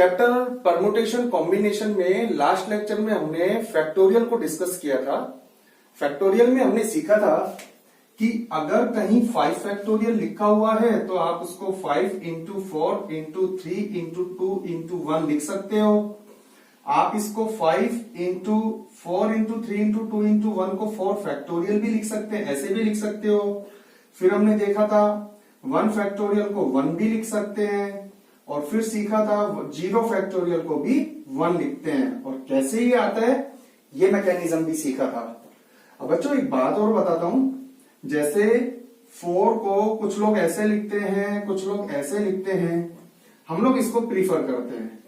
Chapter permutation combination में last lecture में हमने फैक्टोरियल को डिस्कस किया था। फैक्टोरियल में हमने सीखा था कि अगर कहीं 5 फैक्टोरियल लिखा हुआ है तो आप उसको 5 इंटू 4 इंटू 3 इंटू 2 इंटू 1 लिख सकते हो। आप इसको 5 इंटू 4 इंटू 3 इंटू 2 इंटू 1 को 4 फैक्टोरियल भी लिख सकते हैं, ऐसे भी लिख सकते हो। फिर हमने देखा था 1 फैक्टोरियल को 1 भी लिख सकते हैं, और फिर सीखा था 0 फैक्टोरियल को भी 1 लिखते हैं, और कैसे ये आता है ये मैकेनिज्म भी सीखा था। अब बच्चों एक बात और बताता हूं, जैसे 4 को कुछ लोग ऐसे लिखते हैं, कुछ लोग ऐसे लिखते हैं, हम लोग इसको प्रीफर करते हैं।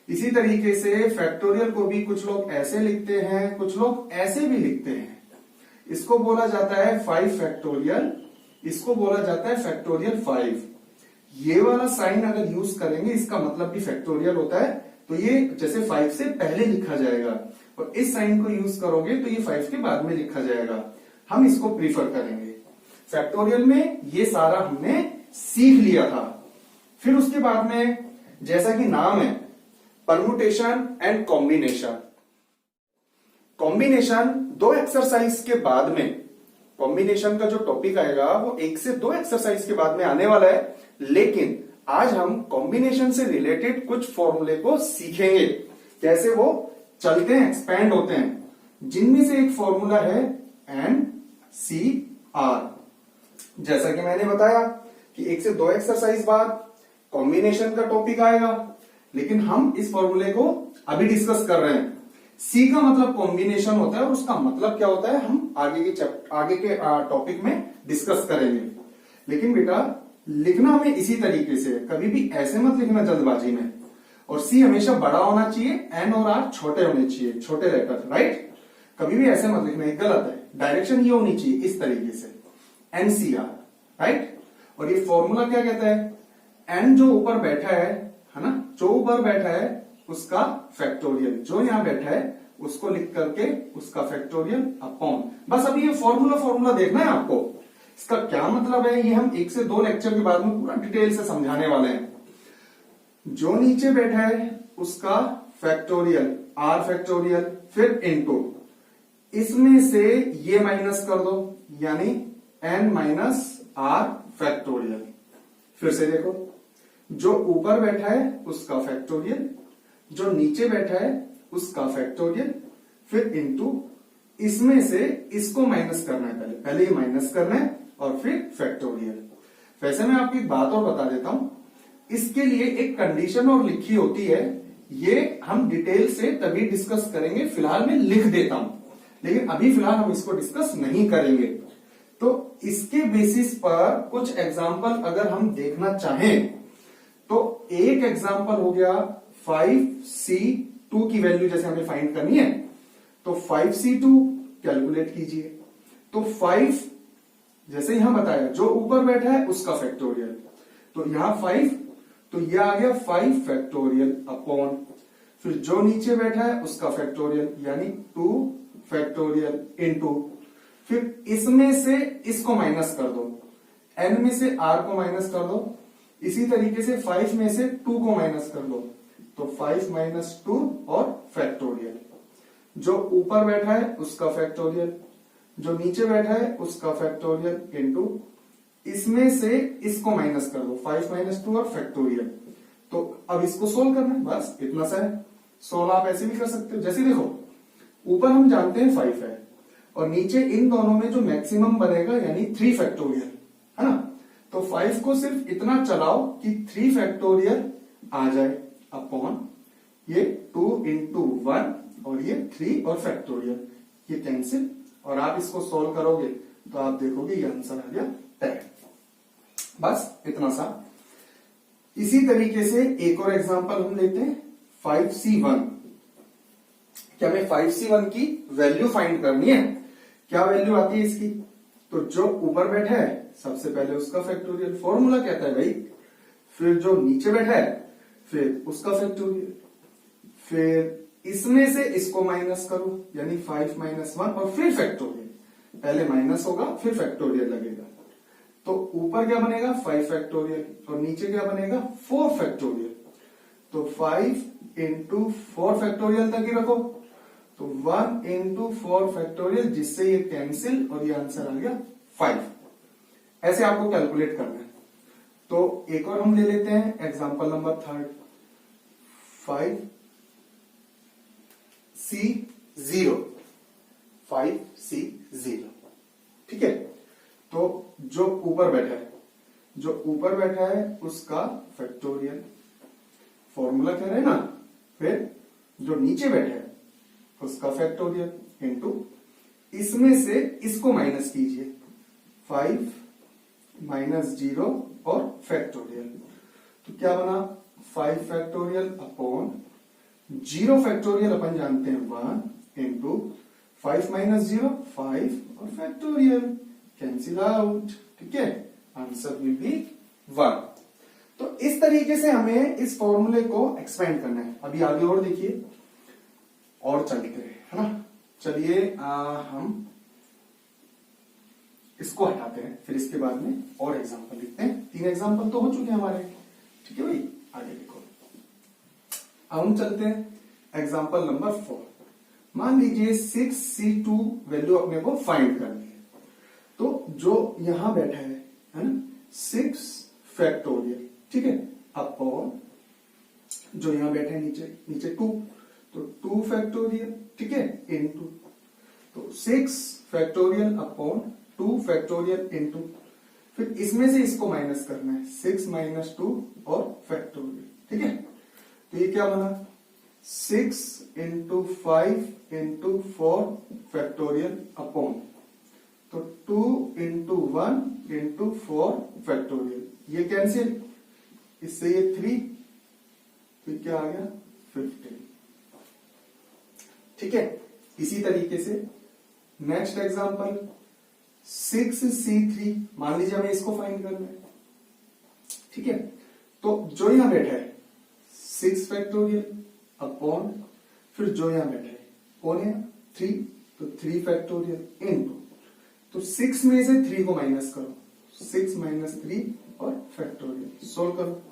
इसी तरीके से फैक्टोरियल को भी कुछ लोग ऐसे लिखते हैं, कुछ लोग ऐसे भी लिखते हैं। इसको बोला जाता है 5 फैक्टोरियल, इसको बोला जाता है फैक्टोरियल 5। ये वाला साइन अगर यूज करेंगे इसका मतलब भी फैक्टोरियल होता है, तो ये जैसे 5 से पहले लिखा जाएगा, और इस साइन को यूज करोगे तो ये 5 के बाद में लिखा जाएगा। हम इसको प्रीफर करेंगे। फैक्टोरियल में ये सारा हमने सीख लिया था। फिर उसके बाद में जैसा कि नाम है permutation and combination. Combination 2 exercise के बाद में, कॉम्बिनेशन का जो टॉपिक आएगा वो 1 से 2 एक्सरसाइज के बाद में आने वाला है, लेकिन आज हम कॉम्बिनेशन से रिलेटेड कुछ फॉर्मूले को सीखेंगे, कैसे वो चलते हैं, एक्सपैंड होते हैं, जिनमें से एक फॉर्मूला है NCR। जैसा कि मैंने बताया कि 1 से 2 एक्सरसाइज बाद कॉम्बिनेशन का टॉपिक आएगा, लेकिन हम इस फॉर्मूले को अभी डिस्कस कर रहे हैं। C का मतलब कॉम्बिनेशन होता है, और उसका मतलब क्या होता है हम आगे के टॉपिक में डिस्कस करेंगे। लेकिन बेटा लिखना हमें इसी तरीके से, कभी भी ऐसे मत लिखना जल्दबाजी में। और C हमेशा बड़ा होना चाहिए, N और R छोटे होने चाहिए, छोटे लेटर, राइट। कभी भी ऐसे मत लिखना, ये गलत है। डायरेक्शन ये होनी चाहिए इस तरीके से, NCR, राइट। और ये फॉर्मूला क्या कहता है, N जो ऊपर बैठा है ना, जो ऊपर बैठा है उसका फैक्टोरियल, जो यहां बैठा है उसको लिख करके उसका फैक्टोरियल अपॉन। बस अभी ये फॉर्मूला देखना है आपको, इसका क्या मतलब है ये हम 1 से 2 लेक्चर के बाद में पूरा डिटेल से समझाने वाले हैं। जो नीचे बैठा है उसका फैक्टोरियल, R फैक्टोरियल, फिर इनटू, इसमें से ये माइनस कर दो, यानी N माइनस R फैक्टोरियल। फिर से देखो, जो ऊपर बैठा है उसका फैक्टोरियल, जो नीचे बैठा है उसका फैक्टोरियल, फिर इनटू, इसमें से इसको माइनस करना है, पहले ये माइनस करना है और फिर फैक्टोरियल। वैसे मैं आपको एक बात और बता देता हूं, इसके लिए एक कंडीशन और लिखी होती है, ये हम डिटेल से तभी डिस्कस करेंगे, फिलहाल मैं लिख देता हूं, लेकिन अभी फिलहाल हम इसको डिस्कस नहीं करेंगे। तो इसके बेसिस पर कुछ एग्जाम्पल अगर हम देखना चाहें तो एक एग्जाम्पल हो गया 5C2 की वैल्यू जैसे हमें फाइंड करनी है, तो 5C2 कैलकुलेट कीजिए। तो 5 जैसे यहां बताया, जो ऊपर बैठा है उसका फैक्टोरियल, तो यहां 5, तो यह आ गया 5 फैक्टोरियल अपॉन, फिर जो नीचे बैठा है उसका फैक्टोरियल यानी 2 फैक्टोरियल इनटू, फिर इसमें से इसको माइनस कर दो, N में से R को माइनस कर दो, इसी तरीके से 5 में से 2 को माइनस कर दो, तो 5 माइनस 2 और फैक्टोरियल। जो ऊपर बैठा है उसका फैक्टोरियल, जो नीचे बैठा है उसका फैक्टोरियल इनटू, इसमें से इसको माइनस कर दो, 5 माइनस 2 और फैक्टोरियल। तो अब इसको सोल्व करना है, बस इतना सा है। सोल्व आप ऐसे भी कर सकते हो, जैसे देखो ऊपर हम जानते हैं 5 है, और नीचे इन दोनों में जो मैक्सिमम बनेगा यानी 3 फैक्टोरियल है ना, तो 5 को सिर्फ इतना चलाओ कि 3 फैक्टोरियल आ जाए अपॉन ये 2 इंटू 1 और ये 3 और फैक्टोरियल, ये कैंसिल, और आप इसको सोल्व करोगे तो आप देखोगे ये आंसर आ गया 10। बस इतना सा। इसी तरीके से एक और एग्जांपल हम लेते हैं 5C1। क्या हमें 5C1 की वैल्यू फाइंड करनी है, क्या वैल्यू आती है इसकी, तो जो ऊपर बैठा है सबसे पहले उसका फैक्टोरियल, फॉर्मूला कहता है भाई, फिर जो नीचे बैठा है फिर उसका फैक्टोरियल, फिर इसमें से इसको माइनस करो यानी 5 माइनस 1 और फिर फैक्टोरियल, पहले माइनस होगा फिर फैक्टोरियल लगेगा, तो ऊपर क्या बनेगा 5 फैक्टोरियल और नीचे क्या बनेगा 4 फैक्टोरियल। तो 5 इंटू 4 फैक्टोरियल तक ही रखो, तो 1 इंटू 4 फैक्टोरियल, जिससे ये कैंसिल और ये आंसर आ गया 5। ऐसे आपको कैलकुलेट करना है। तो एक और हम ले लेते हैं एग्जांपल नंबर 3, 5C0, 5C0। ठीक है, तो जो ऊपर बैठा है उसका फैक्टोरियल, फॉर्मूला कह रहे हैं ना, फिर जो नीचे बैठा है उसका फैक्टोरियल इनटू इसमें से इसको माइनस कीजिए, 5 माइनस 0 और फैक्टोरियल, तो क्या बना 5 फैक्टोरियल अपॉन 0 फैक्टोरियल, अपन जानते हैं 1 इंटू 5 माइनस 0 5 और फैक्टोरियल, कैंसिल आउट। ठीक है, आंसर विल बी 1। तो इस तरीके से हमें इस फॉर्मूले को एक्सपेंड करना है। अभी आगे और देखिए, और चलते हैं, है ना। चलिए हम इसको हटाते हैं, फिर इसके बाद में और एग्जांपल लिखते हैं। 3 एग्जांपल तो हो चुके हैं हमारे। ठीक है भाई, आगे देखो। अब हम चलते हैं एग्जांपल नंबर 4। मान लीजिए 6C2 वैल्यू अपने को फाइंड करनी है, तो जो यहां बैठा है ना, 6 फैक्टोरियल, ठीक है, अपॉन जो यहां बैठे हैं नीचे 2, तो 2 फैक्टोरियल, ठीक है, इनटू, तो 6 फैक्टोरियल अपॉन 2 फैक्टोरियल इनटू, फिर इसमें से इसको माइनस करना है, 6 माइनस 2 और फैक्टोरियल। ठीक है, तो ये क्या बना 6 इंटू 5 इंटू 4 फैक्टोरियल अपॉन, तो 2 इंटू 1 इंटू 4 फैक्टोरियल, ये कैंसिल, इससे ये 3, फिर क्या आ गया 15। ठीक है, इसी तरीके से नेक्स्ट एग्जांपल 6C3, मान लीजिए हमें इसको फाइंड करना है। ठीक है, तो जो यहां बैठा है 6 फैक्टोरियल अपॉन, फिर जो यहां बैठा है कौन है 3, तो 3 फैक्टोरियल इनटू, तो 6 में से 3 को माइनस करो, 6 माइनस 3 और फैक्टोरियल, सोल्व करो,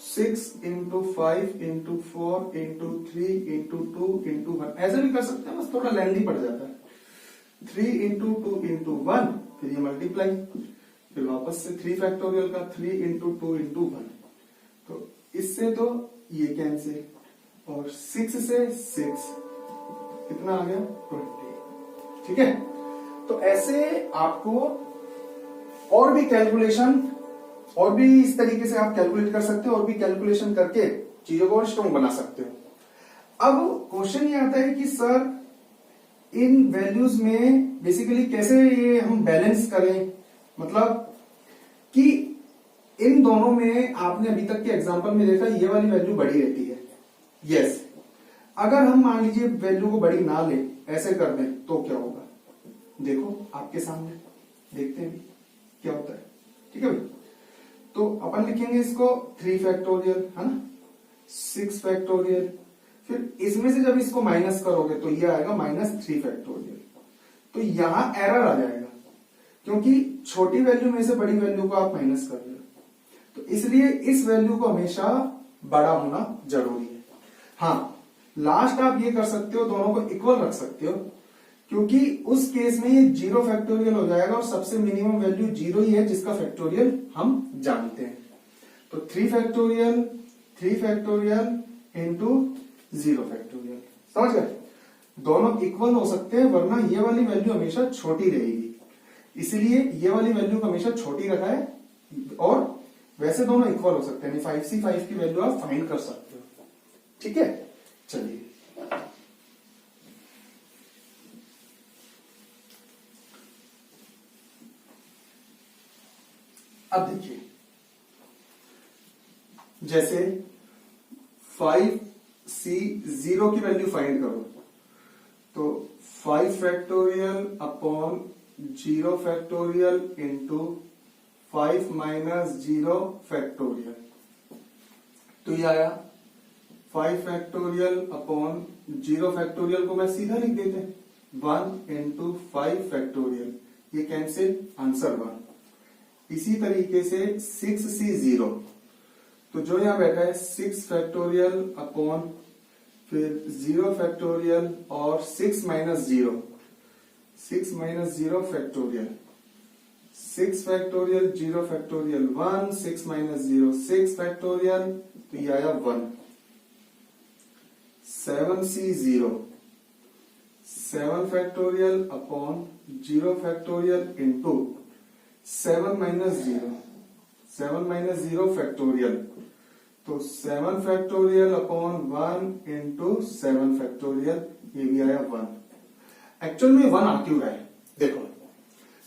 6 into 5 into 4 into 3 into 2 into 1, ऐसे भी कर सकते हैं, बस थोड़ा लेंथी पड़ जाता है। 3 इंटू 2 इंटू 1, फिर ये मल्टीप्लाई, फिर वापस से 3 फैक्टोरियल का 3 इंटू 2 इंटू 1, तो इससे तो ये कैंसिल, और 6 से 6 कितना आ गया 20। ठीक है, तो ऐसे आपको और भी कैलकुलेशन, और भी इस तरीके से आप कैलकुलेट कर सकते हो, और भी कैलकुलेशन करके चीजों को और स्ट्रॉन्ग बना सकते हो। अब क्वेश्चन ये आता है कि सर इन वैल्यूज में बेसिकली कैसे ये हम बैलेंस करें, मतलब कि इन दोनों में आपने अभी तक के एग्जांपल में देखा ये वाली वैल्यू बड़ी रहती है। यस, अगर हम मान लीजिए वैल्यू को बड़ी ना ले, ऐसे कर दें, तो क्या होगा, देखो आपके सामने, देखते हैं क्या होता है। ठीक है भाई, तो अपन लिखेंगे इसको 3 फैक्टोरियल, है ना, 6 फैक्टोरियल, फिर इसमें से जब इसको माइनस करोगे तो ये आएगा -3 फैक्टोरियल। तो यहां एरर आ जाएगा, क्योंकि छोटी वैल्यू में से बड़ी वैल्यू को आप माइनस कर रहे हो, तो इसलिए इस वैल्यू को हमेशा बड़ा होना जरूरी है। हाँ, लास्ट आप ये कर सकते हो, दोनों को इक्वल रख सकते हो, क्योंकि उस केस में ये 0 फैक्टोरियल हो जाएगा, और सबसे मिनिमम वैल्यू 0 ही है जिसका फैक्टोरियल हम जानते हैं। तो 3 फैक्टोरियल इंटू 0 फैक्टोरियल, समझ गए, दोनों इक्वल हो सकते हैं, वरना ये वाली वैल्यू हमेशा छोटी रहेगी, इसलिए ये वाली वैल्यू को हमेशा छोटी रखा है, और वैसे दोनों इक्वल हो सकते हैं, 5C5 की वैल्यू आप फाइंड कर सकते हो। ठीक है, चलिए अब देखिए, जैसे 5C0 की वैल्यू फाइंड करो, तो 5 factorial upon 0 factorial into 5 minus 0 factorial, तो ये आया 5 फैक्टोरियल अपॉन 0 फैक्टोरियल को मैं सीधा लिख देते हैं, 1 इंटू 5 फैक्टोरियल, ये कैंसिल, आंसर 1। इसी तरीके से 6C0, तो जो यहाँ बैठा है 6 फैक्टोरियल अपॉन फिर 0 फैक्टोरियल और 6 minus 0 factorial 6 factorial 0 factorial 1 6 minus 0 6 factorial, तो ये आया 1 7c0 7 factorial upon 0 factorial into 7 minus 0 factorial, तो 7 फैक्टोरियल अपॉन 1 इंटू 7 फैक्टोरियल, ये भी आया 1। एक्चुअल में 1 आ क्यों रहा है? देखो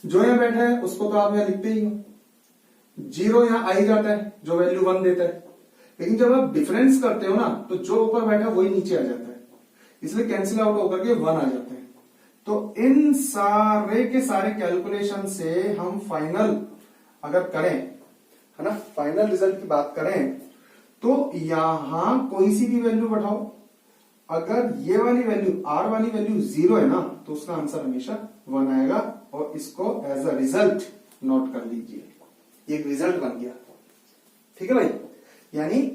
जो यहां बैठा है उसको तो आप यहां लिखते ही हो, 0 यहां आ ही जाता है जो वैल्यू 1 देता है, लेकिन जब आप डिफरेंस करते हो ना तो जो ऊपर बैठा है वही नीचे आ जाता है, इसलिए कैंसिल आउट होकर के 1 आ जाता है। तो इन सारे के सारे कैलकुलेशन से हम फाइनल अगर करें, है ना, फाइनल रिजल्ट की बात करें तो यहां कोई सी भी वैल्यू बढ़ाओ, अगर ये वाली वैल्यू r वाली वैल्यू 0 है ना तो उसका आंसर हमेशा 1 आएगा, और इसको एज अ रिजल्ट नोट कर लीजिए, ये एक रिजल्ट बन गया। ठीक है भाई, यानी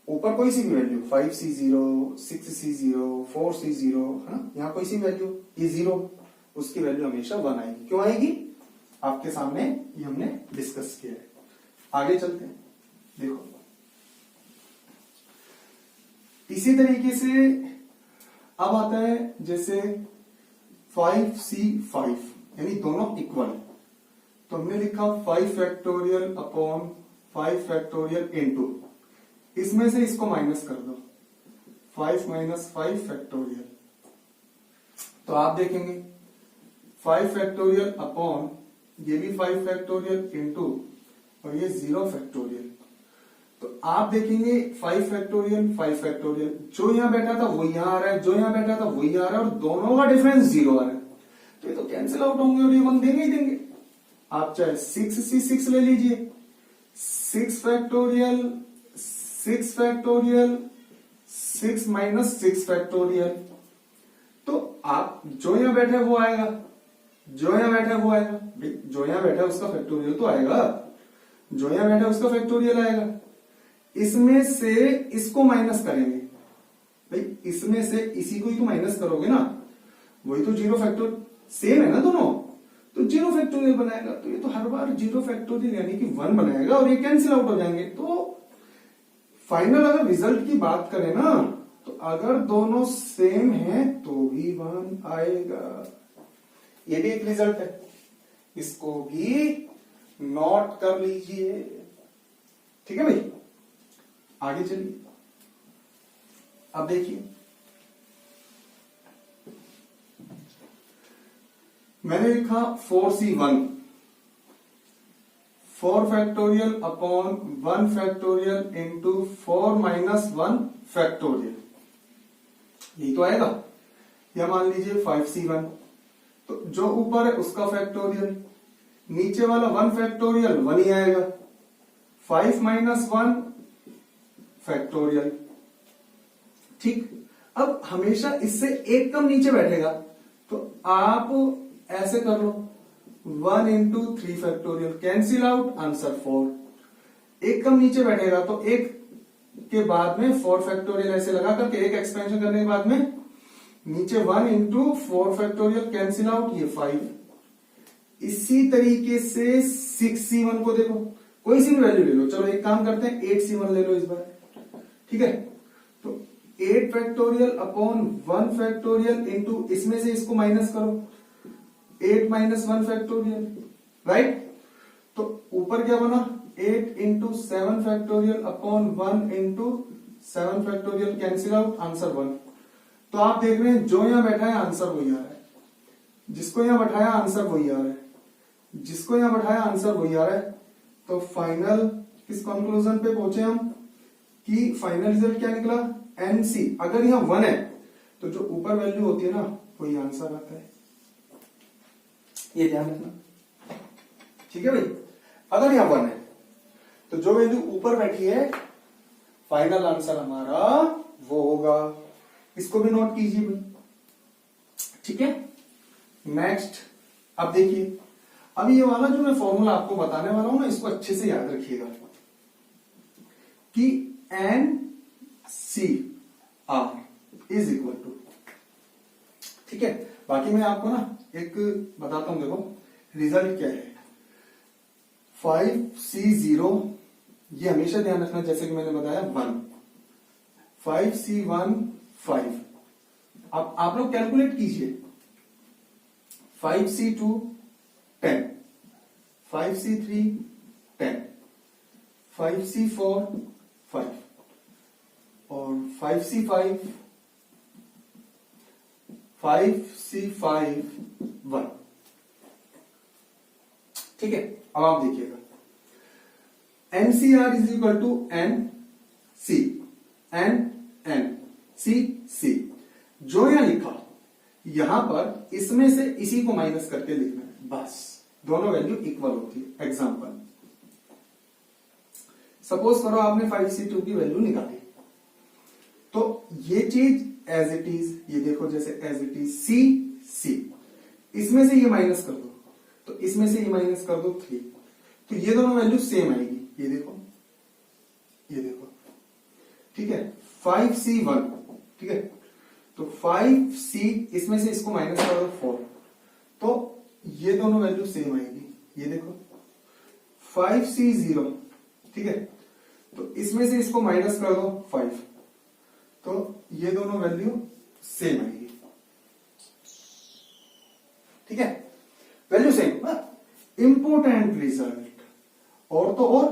ऊपर कोई सी भी वैल्यू 5c0 6c0 4c0, है ना, यहां कोई सी वैल्यू ये 0, उसकी वैल्यू हमेशा 1 आएगी। क्यों आएगी? आपके सामने ये हमने डिस्कस किया है। आगे चलते हैं, देखो इसी तरीके से अब आता है जैसे 5c5, यानी दोनों इक्वल, तो हमने लिखा 5 फैक्टोरियल अपॉन 5 फैक्टोरियल इंटू, इसमें से इसको माइनस कर दो 5 माइनस 5 फैक्टोरियल, तो आप देखेंगे 5 फैक्टोरियल अपॉन ये भी 5 फैक्टोरियल इंटू और ये 0 फैक्टोरियल, तो आप देखेंगे 5 फैक्टोरियल 5 फैक्टोरियल, जो यहां बैठा था वो यहां आ रहा है, जो यहां बैठा था वही आ रहा है, और दोनों का डिफरेंस 0 आ रहा है, तो ये तो कैंसिल आउट होंगे और ये 1 देंगे ही देंगे। आप चाहे 6c6 ले लीजिए, 6 फैक्टोरियल 6 फैक्टोरियल 6 माइनस 6 फैक्टोरियल, तो आप जो यहां बैठे वो आएगा, जो यहां बैठा वो आएगा, जो यहां बैठा उसका फैक्टोरियल तो आएगा, जो यहां बैठा उसका फैक्टोरियल आएगा, इसमें से इसको माइनस करेंगे भाई, इसमें से इसी को ही तो माइनस करोगे ना, वही तो 0 फैक्टोरियल सेम है ना दोनों, तो 0 फैक्टोरियल बनाएगा, तो ये तो हर बार 0 फैक्टोरियल यानी कि 1 बनाएगा और ये कैंसिल आउट हो जाएंगे। तो फाइनल अगर रिजल्ट की बात करें ना, तो अगर दोनों सेम हैं तो भी 1 आएगा, ये भी एक रिजल्ट है, इसको भी नोट कर लीजिए। ठीक है भाई, आगे चलिए। अब देखिए मैंने लिखा 4c1 4 factorial upon 1 factorial into 4 minus 1 factorial, यही तो आएगा। या मान लीजिए 5c1, तो जो ऊपर है उसका फैक्टोरियल, नीचे वाला 1 फैक्टोरियल 1 ही आएगा, 5 माइनस 1 फैक्टोरियल। ठीक, अब हमेशा इससे एक कम नीचे बैठेगा, तो आप ऐसे कर लो 1 into 3 factorial, cancel out, answer 4। एक कम नीचे बैठेगा तो एक के बाद में 4 फैक्टोरियल ऐसे लगा करके एक एक्सपेंशन करने के बाद में नीचे 1 इंटू 4 फैक्टोरियल, कैंसिल आउट, ये 5। इसी तरीके से 6c1 को देखो, कोई सी भी वैल्यू ले लो, चलो एक काम करते हैं 8c1 ले लो इस बार। ठीक है, तो 8 फैक्टोरियल अपॉन 1 फैक्टोरियल इंटू इसमें से इसको माइनस करो, 8 माइनस 1 फैक्टोरियल, राइट। तो ऊपर क्या बना 8 into 7 factorial upon 1 into 7 factorial, cancel out, answer 1। तो आप देख रहे हैं जो यहां बैठा है आंसर वही आ रहा है, जिसको यहां बैठाया आंसर वही आ रहा है, जिसको यहां बैठाया आंसर वही आ रहा है। तो फाइनल किस कंक्लूजन पे पहुंचे हम कि फाइनल रिजल्ट क्या निकला, एनसी। अगर यहां 1 है तो जो ऊपर वैल्यू होती है ना वही आंसर आता है, ये ध्यान रखना। ठीक है भाई, अगर यहां 1 है तो जो वैल्यू ऊपर बैठी है फाइनल आंसर हमारा वो होगा, इसको भी नोट कीजिए भाई। ठीक है, नेक्स्ट अब देखिए, अब ये वाला जो मैं फॉर्मूला आपको बताने वाला हूं ना, इसको अच्छे से याद रखिएगा। कि N C R is equal to, ठीक है। बाकी मैं आपको ना एक बताता हूं, देखो रिजल्ट क्या है। 5C0 ये हमेशा ध्यान रखना, जैसे कि मैंने बताया 1, 5C1 5। अब आप लोग कैलकुलेट कीजिए, 5C2 10, 5C3 10, 5C4 5 और 5C5 5C5 1, ठीक है। अब आप देखिएगा NCR is equal to N C, N C C. जो यहां लिखा, यहां पर इसमें से इसी को माइनस करके लिखना है, बस दोनों वैल्यू इक्वल होती है। एग्जांपल, सपोज करो आपने 5C2 की वैल्यू निकाली, तो ये चीज एज इट इज, ये देखो जैसे एज इट इज सी सी, इसमें से ये माइनस कर दो, तो इसमें से ये माइनस कर दो 3, तो ये दोनों वैल्यू सेम आएगी। ये देखो, ये देखो, ठीक है। 5C1, ठीक है, तो 5C इसमें से इसको माइनस कर दो 4, तो ये दोनों वैल्यू सेम आएगी। ये देखो 5C0, ठीक है, तो इसमें से इसको माइनस कर दो 5, तो ये दोनों वैल्यू सेम आएगी, ठीक है, वैल्यू सेम। Important result. और तो और,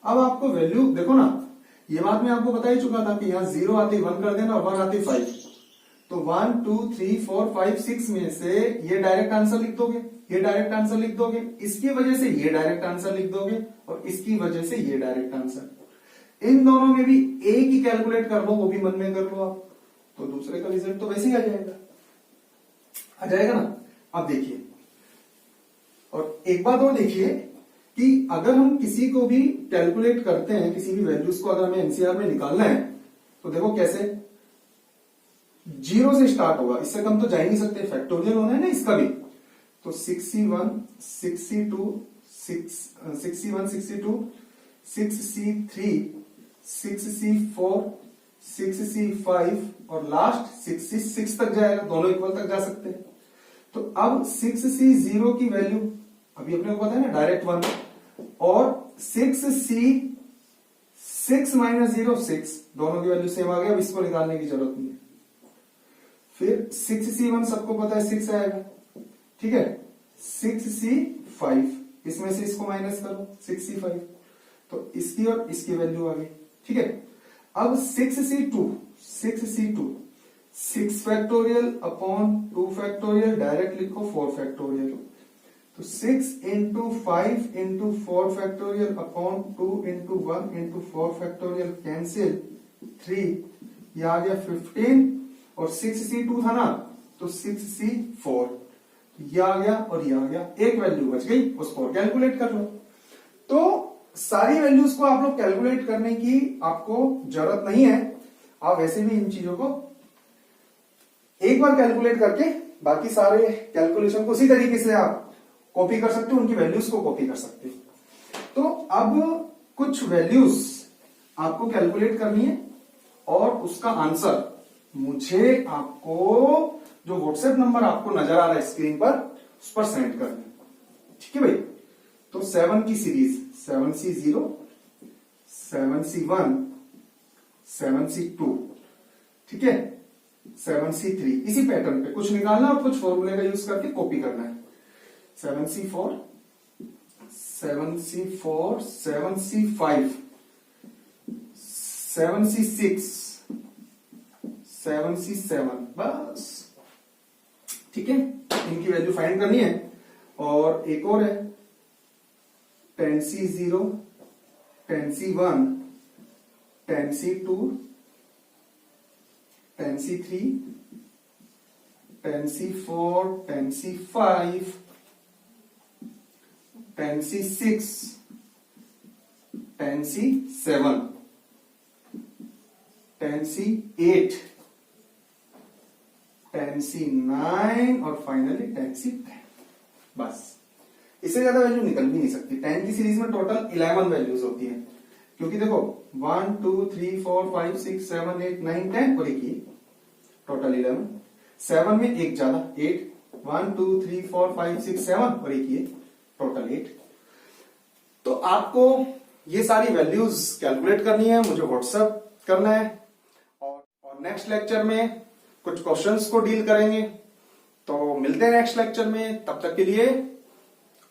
अब आपको वैल्यू देखो ना, ये बात मैं आपको बता ही चुका था कि यहां 0 आती 1 कर देना और 1 आती 5, तो 1 2 3 4 5 6 में से ये डायरेक्ट आंसर लिख दोगे, ये डायरेक्ट आंसर लिख दोगे, इसकी वजह से ये डायरेक्ट आंसर लिख दोगे और इसकी वजह से ये डायरेक्ट आंसर। इन दोनों में भी एक ही कैलकुलेट कर लो, वो भी मन में कर लो आप, तो दूसरे का रिजल्ट तो वैसे ही आ जाएगा ना। अब देखिए, और एक बात और देखिए कि अगर हम किसी को भी कैलकुलेट करते हैं, किसी भी वैल्यूज को अगर हमें एनसीआर में निकालना है, तो देखो कैसे, 0 से स्टार्ट होगा, इससे कम तो जा ही नहीं सकते, फैक्टोरियल होना है ना इसका भी। तो 6C1 6C2 6C1 6C2 6C3 6C4 6C5 और लास्ट 6C6 तक जाएगा, दोनों इक्वल तक जा सकते हैं। तो अब 6C0 की वैल्यू अभी अपने को पता है ना, डायरेक्ट 1, और 6 माइनस 0 6, दोनों की वैल्यू सेम आ गया, अब इसको निकालने की जरूरत नहीं है। फिर 6C1 सबको पता है 6 आएगा, ठीक है, 6C5 इसमें से इसको माइनस करो 6C5, तो इसकी और इसकी वैल्यू आ गई, ठीक है। अब 6C2 6 factorial upon 2 factorial, direct लिखो 4 फैक्टोरियल, तो 6 into 5 into 4 factorial upon 2 into 1 into 4 factorial, cancel 3, ये आ गया 15, और 6C2 था ना, तो 6C4, ये आ गया और ये आ गया, एक वैल्यू बच गई, उसको कैलकुलेट कर लो। तो सारी वैल्यूज को आप लोग कैलकुलेट करने की आपको जरूरत नहीं है, आप वैसे भी इन चीजों को एक बार कैलकुलेट करके बाकी सारे कैलकुलेशन को उसी तरीके से आप कॉपी कर सकते हो, उनकी वैल्यूज को कॉपी कर सकते हो। तो अब कुछ वैल्यूज आपको कैलकुलेट करनी है और उसका आंसर मुझे आपको जो व्हाट्सएप नंबर आपको नजर आ रहा है स्क्रीन पर, उस पर सेंड करना है, ठीक है भाई। तो 7 की सीरीज 7C0 7C1 7C2, ठीक है, 7C3, इसी पैटर्न पे कुछ निकालना और कुछ फॉर्मूले का यूज करके कॉपी करना है। 7C4 7C4 7C5 7C6 7C7, बस, ठीक है, इनकी वैल्यू फाइंड करनी है। और एक और है 10C0 10C1 10C2 10C3 10C4 10C5 10C6 10C7 10C8 10C9 और फाइनली 10C10, बस, इससे ज्यादा वैल्यू निकल भी नहीं सकती। 10 की सीरीज में टोटल 11 वैल्यूज होती है, क्योंकि देखो 1 2 3 4 5 6 7 8 9 10 और एक ये टोटल 11। 7 में एक ज्यादा 8 1 2 3 4 5 6 7 और एक ये टोटल 8। तो आपको ये सारी वैल्यूज कैलकुलेट करनी है, मुझे व्हाट्सएप करना है और नेक्स्ट लेक्चर में कुछ क्वेश्चंस को डील करेंगे। तो मिलते हैं नेक्स्ट लेक्चर में, तब तक के लिए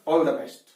ऑल द बेस्ट।